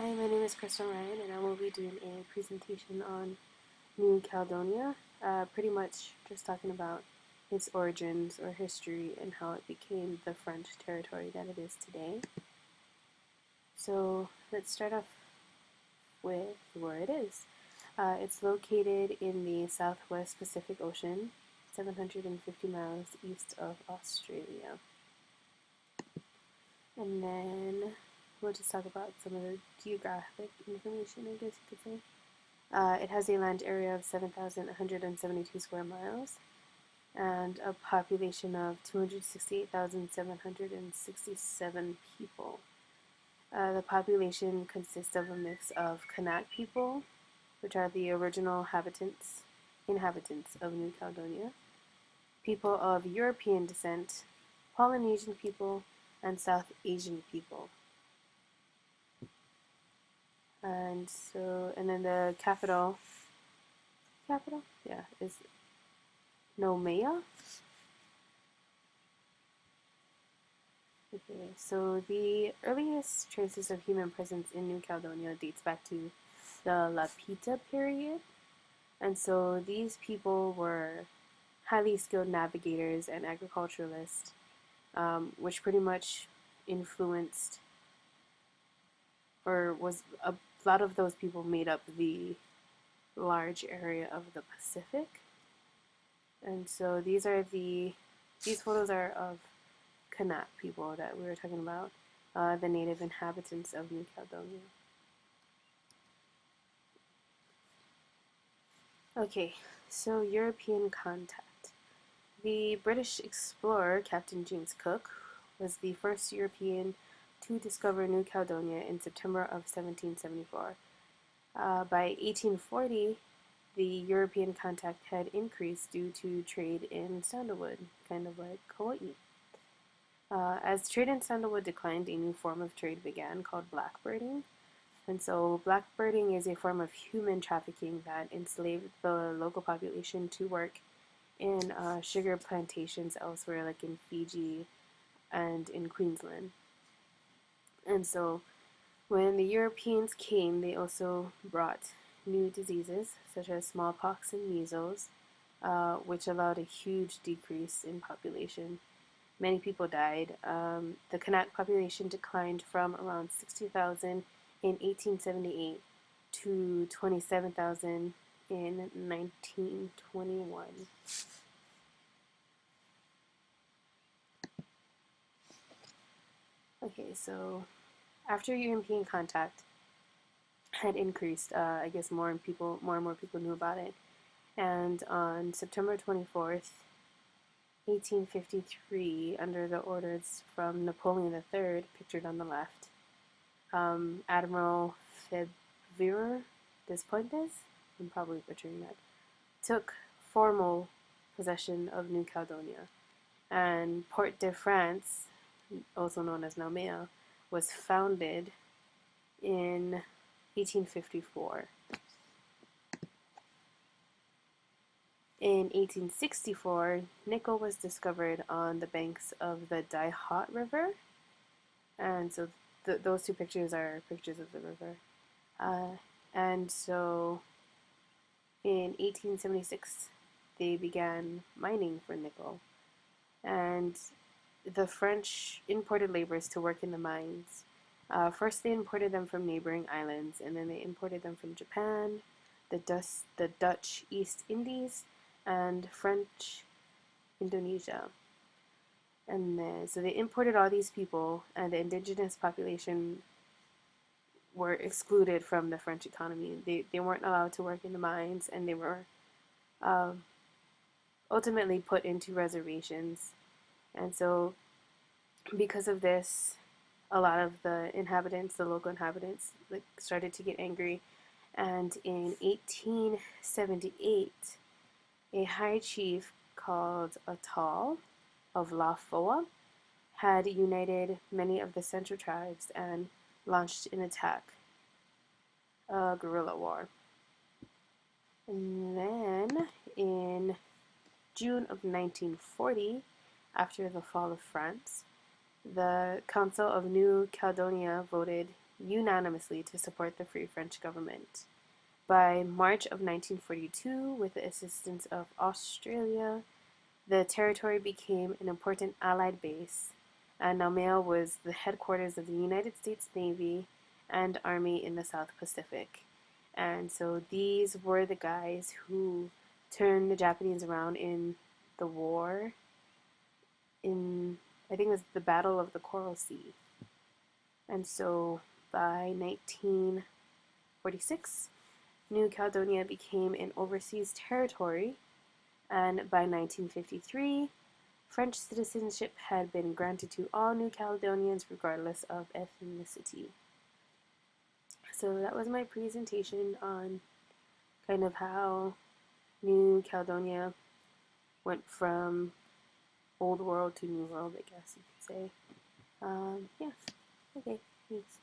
Hi, my name is Crystal Ryan, and I will be doing a presentation on New Caledonia, pretty much just talking about its origins or history and how it became the French territory that it is today. So let's start off with where it is. It's located in the southwest Pacific Ocean, 750 miles east of Australia. And then we'll just talk about some of the geographic information, I guess you could say. It has a land area of 7,172 square miles and a population of 268,767 people. The population consists of a mix of Kanak people, which are the original inhabitants of New Caledonia, people of European descent, Polynesian people, and South Asian people. And then the capital, yeah, is Nomea. Okay, so the earliest traces of human presence in New Caledonia dates back to the Lapita period. And so these people were highly skilled navigators and agriculturalists, which pretty much influenced, or was a lot of those people made up the large area of the Pacific. And so these photos are of Kanak people that we were talking about, the native inhabitants of New Caledonia. Okay, so European contact. The British explorer Captain James Cook was the first European to discover New Caledonia in September of 1774. By 1840, the European contact had increased due to trade in sandalwood, kind of like Hawaii. As trade in sandalwood declined, a new form of trade began called blackbirding. And so blackbirding is a form of human trafficking that enslaved the local population to work in sugar plantations elsewhere, like in Fiji and in Queensland. And so when the Europeans came, they also brought new diseases such as smallpox and measles, which allowed a huge decrease in population. Many people died. The Kanak population declined from around 60,000 in 1878 to 27,000 in 1921. Okay, so after European contact had increased, I guess more and more people knew about it. And on September 24th, 1853, under the orders from Napoleon III, pictured on the left, Admiral Febvre des Pointes, I'm probably butchering that, took formal possession of New Caledonia. And Port de France, also known as Nomea, was founded in 1854. In 1864, nickel was discovered on the banks of the Daihat River, and so those two pictures are pictures of the river. And so in 1876, they began mining for nickel, and the French imported laborers to work in the mines. First, they imported them from neighboring islands, and then they imported them from Japan, the Dutch East Indies, and French Indonesia. And then, so they imported all these people, and the indigenous population were excluded from the French economy. They weren't allowed to work in the mines, and they were ultimately put into reservations. And so, because of this, a lot of the local inhabitants, started to get angry. And in 1878, a high chief called Atal of La Foa had united many of the Central tribes and launched an attack, a guerrilla war. And then in June of 1940, after the fall of France, the Council of New Caledonia voted unanimously to support the Free French government. By March of 1942, with the assistance of Australia, the territory became an important Allied base, and Naumea was the headquarters of the United States Navy and Army in the South Pacific. And so these were the guys who turned the Japanese around in the war, in, I think it was the Battle of the Coral Sea. And so by 1946, New Caledonia became an overseas territory, and by 1953, French citizenship had been granted to all New Caledonians regardless of ethnicity. So that was my presentation on kind of how New Caledonia went from Old World to New World, I guess you could say. Yeah, okay, thanks.